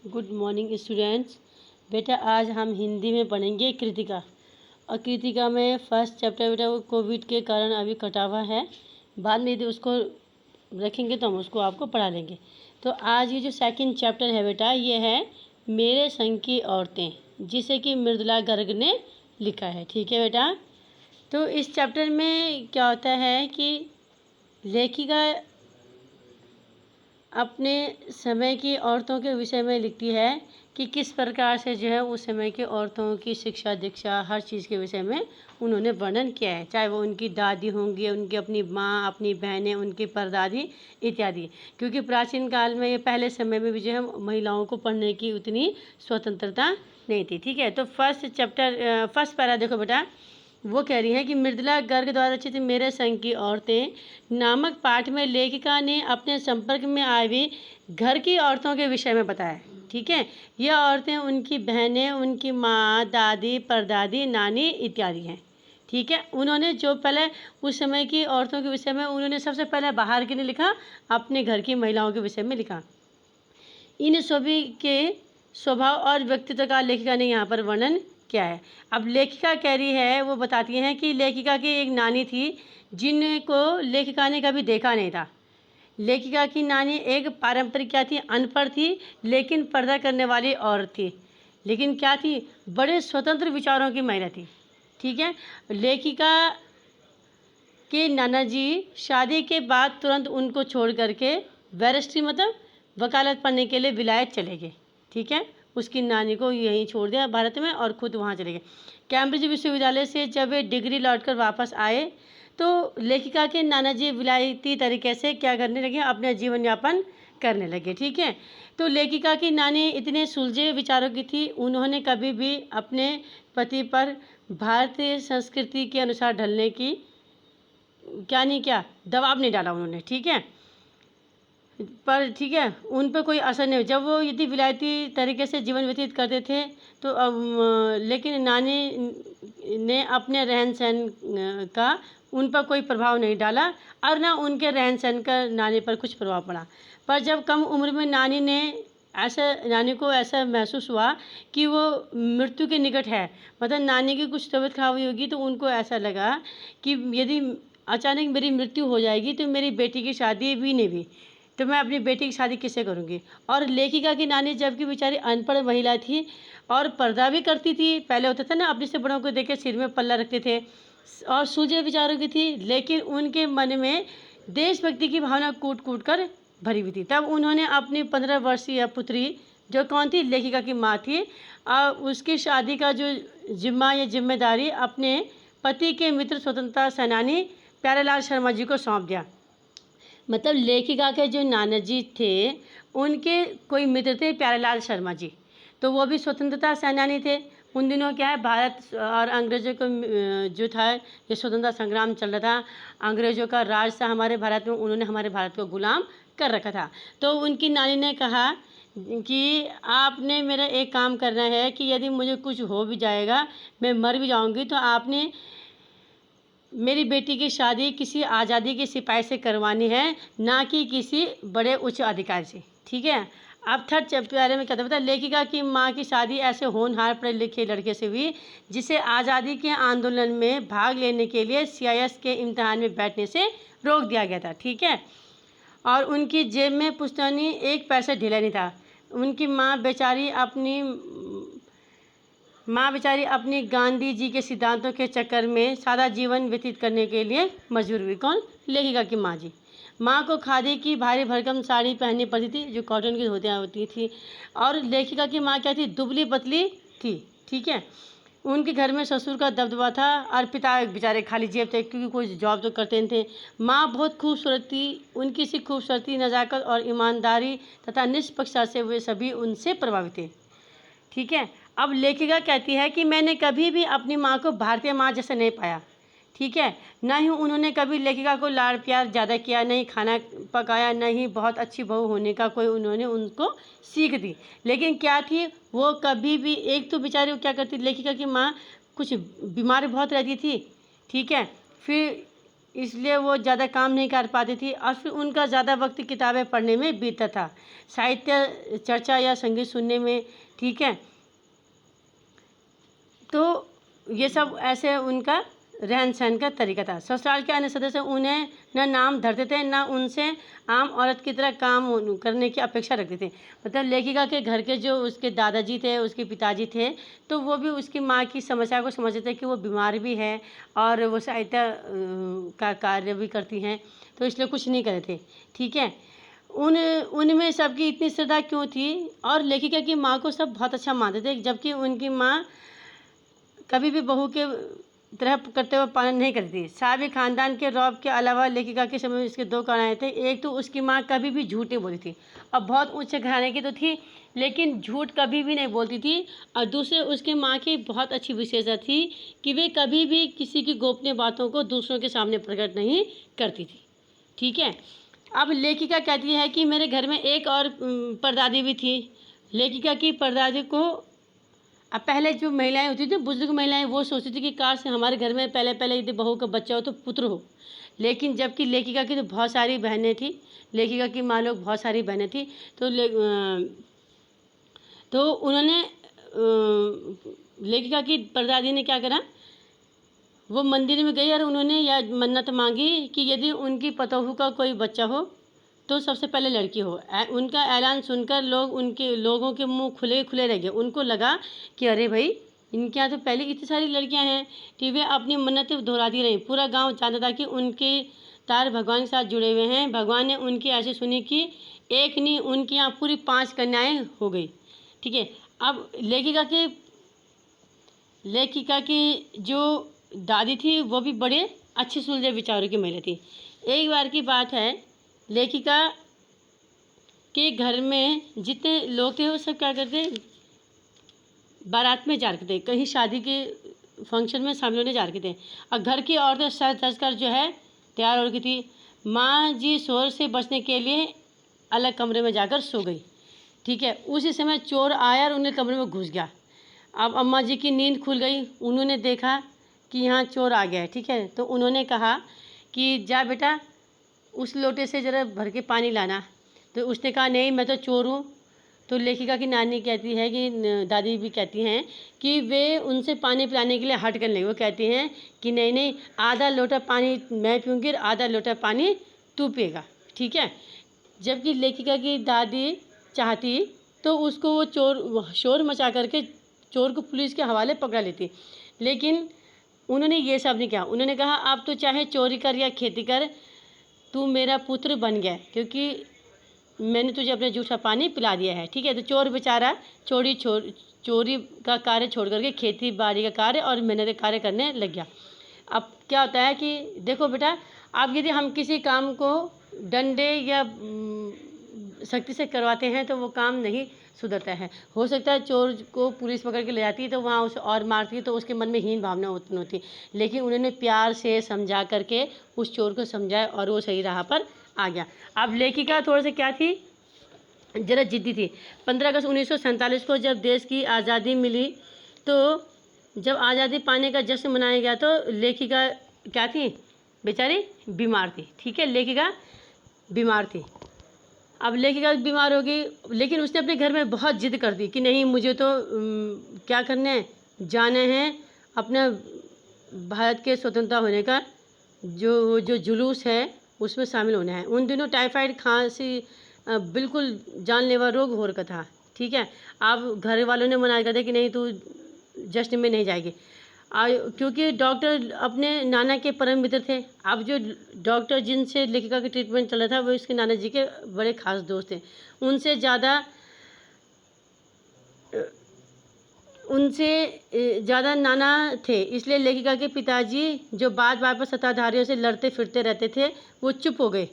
Good morning students. बेटा आज हम हिंदी में पढ़ेंगे कृतिका। और कृतिका में फर्स्ट चैप्टर बेटा वो कोविड के कारण अभी कटा हुआ है, बाद में यदि उसको रखेंगे तो हम उसको आपको पढ़ा लेंगे। तो आज ये जो सेकंड चैप्टर है बेटा ये है मेरे संग की औरतें, जिसे कि मृदुला गर्ग ने लिखा है। ठीक है बेटा। तो इस चैप्टर में क्या होता है कि लेखिका अपने समय की औरतों के विषय में लिखती है कि किस प्रकार से जो है उस समय की औरतों की शिक्षा दीक्षा हर चीज़ के विषय में उन्होंने वर्णन किया है, चाहे वो उनकी दादी होंगी, उनकी अपनी माँ, अपनी बहनें, उनकी परदादी इत्यादि। क्योंकि प्राचीन काल में, ये पहले समय में भी जो है महिलाओं को पढ़ने की उतनी स्वतंत्रता नहीं थी। ठीक है। तो फर्स्ट पैरा देखो बेटा, वो कह रही हैं कि मृदुला गर्ग द्वारा रचित मेरे संग की औरतें नामक पाठ में लेखिका ने अपने संपर्क में आई हुई घर की औरतों के विषय में बताया। ठीक है। यह औरतें उनकी बहनें, उनकी माँ, दादी, परदादी, नानी इत्यादि हैं। ठीक है। उन्होंने जो पहले उस समय की औरतों के विषय में उन्होंने सबसे पहले बाहर के लिए लिखा, अपने घर की महिलाओं के विषय में लिखा। इन सभी के स्वभाव और व्यक्तित्व का लेखिका ने यहाँ पर वर्णन क्या है। अब लेखिका कह रही है, वो बताती हैं कि लेखिका की एक नानी थी जिनको लेखिका ने कभी देखा नहीं था। लेखिका की नानी एक पारंपरिक क्या थी, अनपढ़ थी, लेकिन पर्दा करने वाली औरत थी। लेकिन क्या थी, बड़े स्वतंत्र विचारों की महिला थी। ठीक है। लेखिका के नाना जी शादी के बाद तुरंत उनको छोड़ करके बैरिस्ट्री मतलब वकालत पढ़ने के लिए विलायत चले गए। ठीक है। उसकी नानी को यहीं छोड़ दिया भारत में और खुद वहाँ चले गए। कैम्ब्रिज विश्वविद्यालय से जब वे डिग्री लौटकर वापस आए तो लेखिका के नाना जी विलायती तरीके से क्या करने लगे, अपना जीवन यापन करने लगे। ठीक है। तो लेखिका की नानी इतने सुलझे विचारों की थी, उन्होंने कभी भी अपने पति पर भारतीय संस्कृति के अनुसार ढलने की दबाव नहीं डाला उन्होंने। ठीक है। पर ठीक है, उन पर कोई असर नहीं। जब वो यदि विलायती तरीके से जीवन व्यतीत करते थे तो लेकिन नानी ने अपने रहन सहन का उन पर कोई प्रभाव नहीं डाला और ना उनके रहन सहन का नानी पर कुछ प्रभाव पड़ा। पर जब कम उम्र में नानी को ऐसा महसूस हुआ कि वो मृत्यु के निकट है, मतलब नानी की कुछ तबीयत खराब हुई होगी, तो उनको ऐसा लगा कि यदि अचानक मेरी मृत्यु हो जाएगी तो मेरी बेटी की शादी भी नहीं हुई, तो मैं अपनी बेटी की शादी किससे करूँगी। और लेखिका की नानी जबकि बेचारी अनपढ़ महिला थी और पर्दा भी करती थी, पहले होता था ना अपने से बड़ों को देख के सिर में पल्ला रखते थे, और सूझे विचारों की थी, लेकिन उनके मन में देशभक्ति की भावना कूट कूट कर भरी हुई थी। तब उन्होंने अपनी 15 वर्षीय पुत्री, जो कौन थी, लेखिका की माँ थी, और उसकी शादी का जो जिम्मेदारी अपने पति के मित्र स्वतंत्रता सेनानी प्यारेलाल शर्मा जी को सौंप दिया। मतलब लेखिका के जो नाना जी थे उनके कोई मित्र थे प्यारेलाल शर्मा जी, तो वो भी स्वतंत्रता सेनानी थे। उन दिनों क्या है, भारत और अंग्रेज़ों को जो था ये स्वतंत्रता संग्राम चल रहा था, अंग्रेज़ों का राज था हमारे भारत में, उन्होंने हमारे भारत को गुलाम कर रखा था। तो उनकी नानी ने कहा कि आपने मेरा एक काम करना है कि यदि मुझे कुछ हो भी जाएगा, मैं मर भी जाऊंगी, तो आपने मेरी बेटी की शादी किसी आज़ादी के सिपाही से करवानी है, ना कि किसी बड़े उच्च अधिकारी से। ठीक है। अब थर्ड चैप्टर में क्या था, लेखिका की माँ की शादी ऐसे होनहार पढ़े लिखे लड़के से हुई जिसे आज़ादी के आंदोलन में भाग लेने के लिए CIS के इम्तिहान में बैठने से रोक दिया गया था। ठीक है। और उनकी जेब में पुश्तैनी एक पैसे ढीला नहीं था। उनकी माँ बेचारी अपनी गांधी जी के सिद्धांतों के चक्कर में सादा जीवन व्यतीत करने के लिए मजबूर हुई। कौन? लेखिका की माँ जी। माँ को खादी की भारी भरकम साड़ी पहननी पड़ती थी जो कॉटन की होती थी, और लेखिका की माँ क्या थी, दुबली पतली थी। ठीक है। उनके घर में ससुर का दबदबा था और पिता बेचारे खाली जेब थे, क्योंकि कोई जॉब तो करते नहीं थे। माँ बहुत खूबसूरत थी, उनकी सी खूबसूरती, नज़ाकत और ईमानदारी तथा निष्पक्षता से वे सभी उनसे प्रभावित थे। ठीक है। अब लेखिका कहती है कि मैंने कभी भी अपनी माँ को भारतीय माँ जैसा नहीं पाया। ठीक है। ना ही उन्होंने कभी लेखिका को लाड़ प्यार ज़्यादा किया, नहीं खाना पकाया, नहीं बहुत अच्छी बहू होने का कोई उन्होंने उनको सीख दी। लेकिन क्या थी, वो कभी भी, एक तो बेचारी क्या करती, लेखिका की माँ कुछ बीमार बहुत रहती थी। ठीक है। फिर इसलिए वो ज़्यादा काम नहीं कर पाती थी और फिर उनका ज़्यादा वक्त किताबें पढ़ने में बीतता था, साहित्य चर्चा या संगीत सुनने में। ठीक है, तो ये सब ऐसे उनका रहन सहन का तरीका था। ससुराल के अन्य सदस्य उन्हें न नाम धरते थे, न उनसे आम औरत की तरह काम करने की अपेक्षा रखते थे। मतलब लेखिका के घर के जो उसके दादाजी थे, उसके पिताजी थे, तो वो भी उसकी माँ की समस्या को समझते थे कि वो बीमार भी है और वो साहित्य का कार्य भी करती हैं, तो इसलिए कुछ नहीं करे थे। ठीक है, उनमें सबकी इतनी श्रद्धा क्यों थी? और लेखिका की माँ को सब बहुत अच्छा मानते थे, जबकि उनकी माँ कभी भी बहू के तरह कर्तव्य पालन नहीं करती। साबी खानदान के रौब के अलावा लेखिका के समय में इसके दो कारण थे। एक तो उसकी माँ कभी भी झूठ नहीं बोलती थी, अब बहुत ऊंचे घराने की तो थी लेकिन झूठ कभी भी नहीं बोलती थी। और दूसरे उसकी माँ की बहुत अच्छी विशेषता थी कि वे कभी भी किसी की गोपनीय बातों को दूसरों के सामने प्रकट नहीं करती थी। ठीक है, अब लेखिका कहती है कि मेरे घर में एक और परदादी भी थी। लेखिका की परदादी को, अब पहले जो महिलाएं होती थी, बुजुर्ग महिलाएं, वो सोचती थी कि काश हमारे घर में पहले पहले यदि बहू का बच्चा हो तो पुत्र हो। लेकिन जबकि लेखिका की तो बहुत सारी बहनें थी, लेखिका की माँ लोग बहुत सारी बहनें थी, तो उन्होंने लेखिका की परदादी ने क्या करा, वो मंदिर में गई और उन्होंने यह मन्नत मांगी कि यदि उनकी पतोहू का कोई बच्चा हो तो सबसे पहले लड़की हो। उनका ऐलान सुनकर लोगों के मुंह खुले खुले रह गए। उनको लगा कि अरे भाई, इनके यहाँ तो पहले इतनी सारी लड़कियां हैं। कि वे अपनी मन्नत दोहराती रही। पूरा गांव जानता था कि उनके तार भगवान के साथ जुड़े हुए हैं। भगवान ने उनकी ऐसी सुनी कि एक नहीं, उनके यहाँ पूरी 5 कन्याएं हो गई। ठीक है, अब लेखिका की जो दादी थी वो भी बड़े अच्छे सुलझे विचारों की महिला थी। एक बार की बात है, लेखिका के घर में जितने लोग थे वो सब क्या करते, बारात में जा रखे थे, कहीं शादी के फंक्शन में शामिल होने जा रखे थे। और घर की औरतें सज धज कर जो है तैयार हो रखी थी। माँ जी शोर से बचने के लिए अलग कमरे में जाकर सो गई। ठीक है, उसी समय चोर आया और उन्हें कमरे में घुस गया। अब अम्मा जी की नींद खुल गई, उन्होंने देखा कि यहाँ चोर आ गया है। ठीक है, तो उन्होंने कहा कि जा बेटा उस लोटे से ज़रा भर के पानी लाना। तो उसने कहा नहीं, मैं तो चोर हूँ। तो लेखिका की नानी कहती है कि दादी भी कहती हैं कि वे उनसे पानी पिलाने के लिए हट कर नहीं, वो कहती हैं कि नहीं नहीं, आधा लोटा पानी मैं पीऊँगी और आधा लोटा पानी तू पिएगा। ठीक है, जबकि लेखिका की दादी चाहती तो उसको वो शोर मचा करके चोर को पुलिस के हवाले पकड़ा लेती, लेकिन उन्होंने ये सब नहीं किया। उन्होंने कहा अब तो चाहे चोरी कर या खेती कर, तू मेरा पुत्र बन गया क्योंकि मैंने तुझे अपना जूठा पानी पिला दिया है। ठीक है, तो चोर बेचारा चोरी का कार्य छोड़ करके खेती बाड़ी का कार्य और मेहनत का कार्य करने लग गया। अब क्या होता है कि देखो बेटा, अब यदि हम किसी काम को डंडे या सख्ती से करवाते हैं तो वो काम नहीं सुधरता है। हो सकता है चोर को पुलिस पकड़ के ले जाती है तो वहाँ उसे और मारती है तो उसके मन में हीन भावना उत्पन्न होती, लेकिन उन्होंने प्यार से समझा करके उस चोर को समझाया और वो सही राह पर आ गया। अब लेखिका थोड़ा सा क्या थी, जरा जिद्दी थी। 15 अगस्त 1947 को जब देश की आज़ादी मिली, तो जब आज़ादी पाने का जश्न मनाया गया तो लेखिका क्या थी, बेचारी बीमार थी। ठीक है, लेखिका बीमार थी। अब लेखिका बीमार हो गई, लेकिन उसने अपने घर में बहुत जिद कर दी कि नहीं, मुझे तो क्या करना है, जाना है अपना भारत के स्वतंत्रता होने का जो जुलूस है उसमें शामिल होना है। उन दिनों टाइफाइड खांसी बिल्कुल जानलेवा रोग हो रखा था। ठीक है, अब घर वालों ने मना कर दिया कि नहीं, तू जश्न में नहीं जाएगी। क्योंकि डॉक्टर अपने नाना के परम मित्र थे। अब जो डॉक्टर जिनसे लेखिका का ट्रीटमेंट चल रहा था वो इसके नाना जी के बड़े खास दोस्त थे। उनसे ज़्यादा नाना थे, इसलिए लेखिका के पिताजी जो बार बार पर सत्ताधारियों से लड़ते फिरते रहते थे वो चुप हो गए,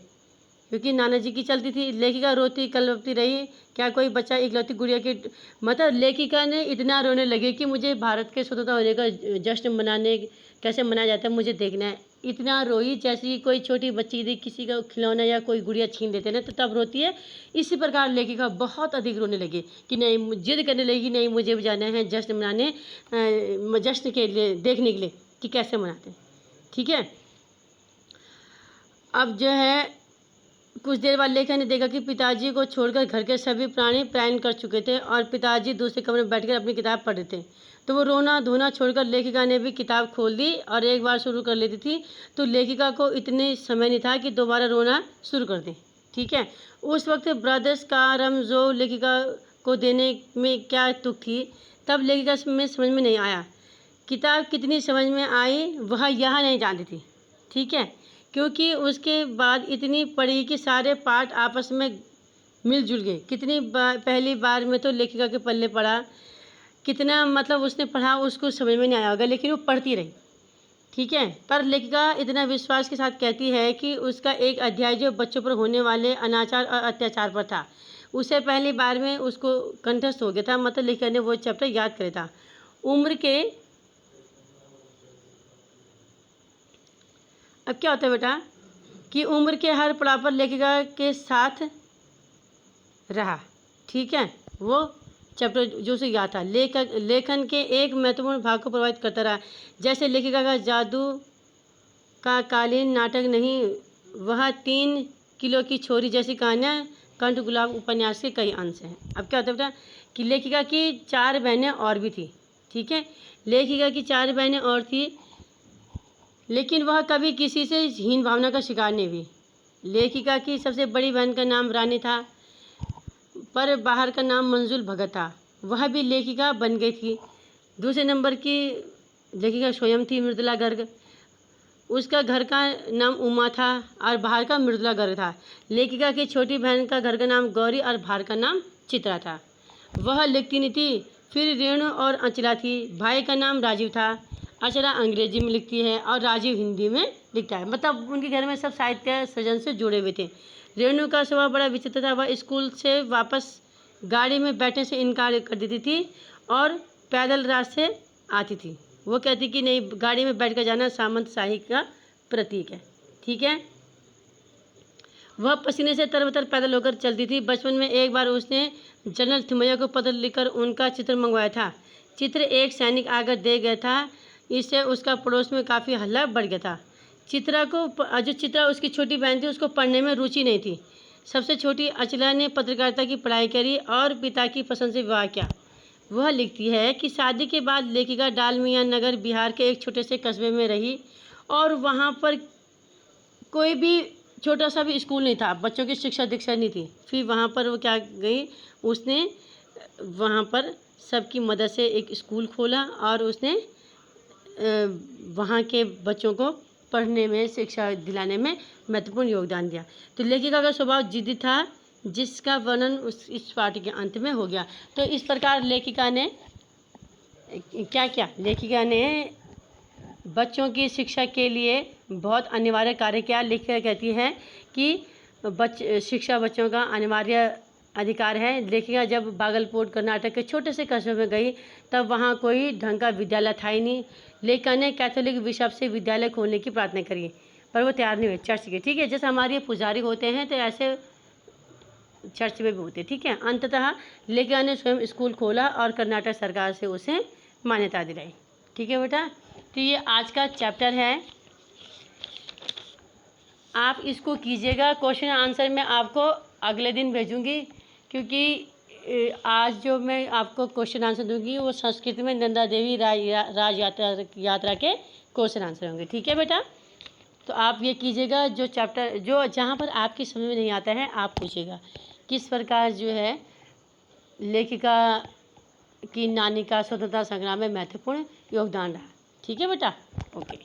क्योंकि नाना जी की चलती थी। लेखिका रोती कलपती रही, क्या कोई बच्चा इकलौती गुड़िया की, मतलब लेखिका ने इतना रोने लगी कि मुझे भारत के स्वतंत्रता होने का जश्न कैसे मनाया जाता है मुझे देखना है। इतना रोई जैसे कोई छोटी बच्ची यदि किसी का खिलौना या कोई गुड़िया छीन लेते ना तो तब रोती है, इसी प्रकार लेखिका बहुत अधिक रोने लगी कि नहीं, जिद करने लगी, नहीं मुझे भी जाना है जश्न मनाने, जश्न के लिए देखने के लिए कि कैसे मनाते हैं। ठीक है, अब जो है कुछ देर बाद लेखिका ने देखा कि पिताजी को छोड़कर घर के सभी प्राणी पलायन कर चुके थे और पिताजी दूसरे कमरे में बैठकर अपनी किताब पढ़ रहे थे। तो वो रोना धोना छोड़कर लेखिका ने भी किताब खोल दी और एक बार शुरू कर लेती थी तो लेखिका को इतने समय नहीं था कि दोबारा रोना शुरू कर दे। ठीक है, उस वक्त ब्रदर्स का रमज़ो लेखिका को देने में क्या तुक थी, तब लेखिका में समझ में नहीं आया। किताब कितनी समझ में आई वह यह नहीं जानती थी। ठीक है, क्योंकि उसके बाद इतनी पढ़ी कि सारे पार्ट आपस में मिलजुल गए। कितनी पहली बार में तो लेखिका के पल्ले पड़ा, कितना मतलब उसने पढ़ा उसको समझ में नहीं आया होगा, लेकिन वो पढ़ती रही। ठीक है, पर लेखिका इतना विश्वास के साथ कहती है कि उसका एक अध्याय जो बच्चों पर होने वाले अनाचार और अत्याचार पर था, उसे पहली बार में उसको कंठस्थ हो गया था। मतलब लेखिका ने वो चैप्टर याद करे था। उम्र के अब क्या होता है बेटा कि उम्र के हर पड़ाव पर लेखिका के साथ रहा। ठीक है, वो चैप्टर जो उसे याद था लेखन के एक महत्वपूर्ण भाग को प्रभावित करता रहा। जैसे लेखिका का जादू का कालीन नाटक नहीं, वह 3 किलो की छोरी जैसी कहानियाँ, कंठ गुलाब उपन्यास के कई अंश हैं। अब क्या होता है बेटा कि लेखिका की 4 बहनें और भी थी। ठीक है, लेखिका की 4 बहनें और थी, लेकिन वह कभी किसी से हीन भावना का शिकार नहीं हुई। लेखिका की सबसे बड़ी बहन का नाम रानी था, पर बाहर का नाम मंजुल भगत था। वह भी लेखिका बन गई थी। दूसरे नंबर की लेखिका स्वयं थी, मृदुला गर्ग। उसका घर का नाम उमा था और बाहर का मृदुला गर्ग था। लेखिका की छोटी बहन का घर का नाम गौरी और बाहर का नाम चित्रा था। वह लिखती नहीं थी। फिर रेणु और अंचला थी। भाई का नाम राजीव था। अंचला अंग्रेजी में लिखती है और राजीव हिंदी में लिखता है। मतलब उनके घर में सब साहित्य सृजन से जुड़े हुए थे। रेणु का स्वभाव बड़ा विचित्र था। वह स्कूल से वापस गाड़ी में बैठने से इनकार कर देती थी और पैदल रास्ते आती थी। वो कहती कि नहीं, गाड़ी में बैठ कर जाना सामंत शाही का प्रतीक है। ठीक है, वह पसीने से तरबतर पैदल होकर चलती थी। बचपन में एक बार उसने जनरल थिमैया को पत्र लिखकर उनका चित्र मंगवाया था। चित्र एक सैनिक आकर दे गया था। इससे उसका पड़ोस में काफ़ी हल्ला बढ़ गया था। चित्रा उसकी छोटी बहन थी, उसको पढ़ने में रुचि नहीं थी। सबसे छोटी अचला ने पत्रकारिता की पढ़ाई करी और पिता की पसंद से विवाह किया। वह लिखती है कि शादी के बाद लेखिका डालमिया नगर बिहार के एक छोटे से कस्बे में रही और वहाँ पर कोई भी छोटा सा भी स्कूल नहीं था, बच्चों की शिक्षा दीक्षा नहीं थी। फिर वहाँ पर वो क्या गई, उसने वहाँ पर सबकी मदद से एक स्कूल खोला और उसने वहाँ के बच्चों को पढ़ने में, शिक्षा दिलाने में महत्वपूर्ण योगदान दिया। तो लेखिका का स्वभाव जिद्दी था, जिसका वर्णन इस पाठ के अंत में हो गया। तो इस प्रकार लेखिका ने क्या किया, लेखिका ने बच्चों की शिक्षा के लिए बहुत अनिवार्य कार्य किया। लेखिका कहती है कि शिक्षा बच्चों का अनिवार्य अधिकार है। लेखिका जब बागलकोट कर्नाटक के छोटे से कस्बे में गई तब वहाँ कोई ढंग का विद्यालय था ही नहीं। लेखिका ने कैथोलिक बिशप से विद्यालय खोलने की प्रार्थना करी, पर वो तैयार नहीं हुए चर्च के। ठीक है, जैसे हमारे पुजारी होते हैं तो ऐसे चर्च में भी होते। ठीक है, अंततः लेखिका ने स्वयं स्कूल खोला और कर्नाटक सरकार से उसे मान्यता दिलाई। ठीक है बेटा, तो ये आज का चैप्टर है, आप इसको कीजिएगा। क्वेश्चन आंसर मैं आपको अगले दिन भेजूंगी, क्योंकि आज जो मैं आपको क्वेश्चन आंसर दूंगी वो संस्कृत में नंदा देवी राज यात्रा के क्वेश्चन आंसर होंगे। ठीक है बेटा, तो आप ये कीजिएगा। जो चैप्टर जहाँ पर आपकी समझ में नहीं आता है आप पूछिएगा। किस प्रकार जो है लेखिका की नानी का स्वतंत्रता संग्राम में महत्वपूर्ण योगदान रहा। ठीक है बेटा, ओके।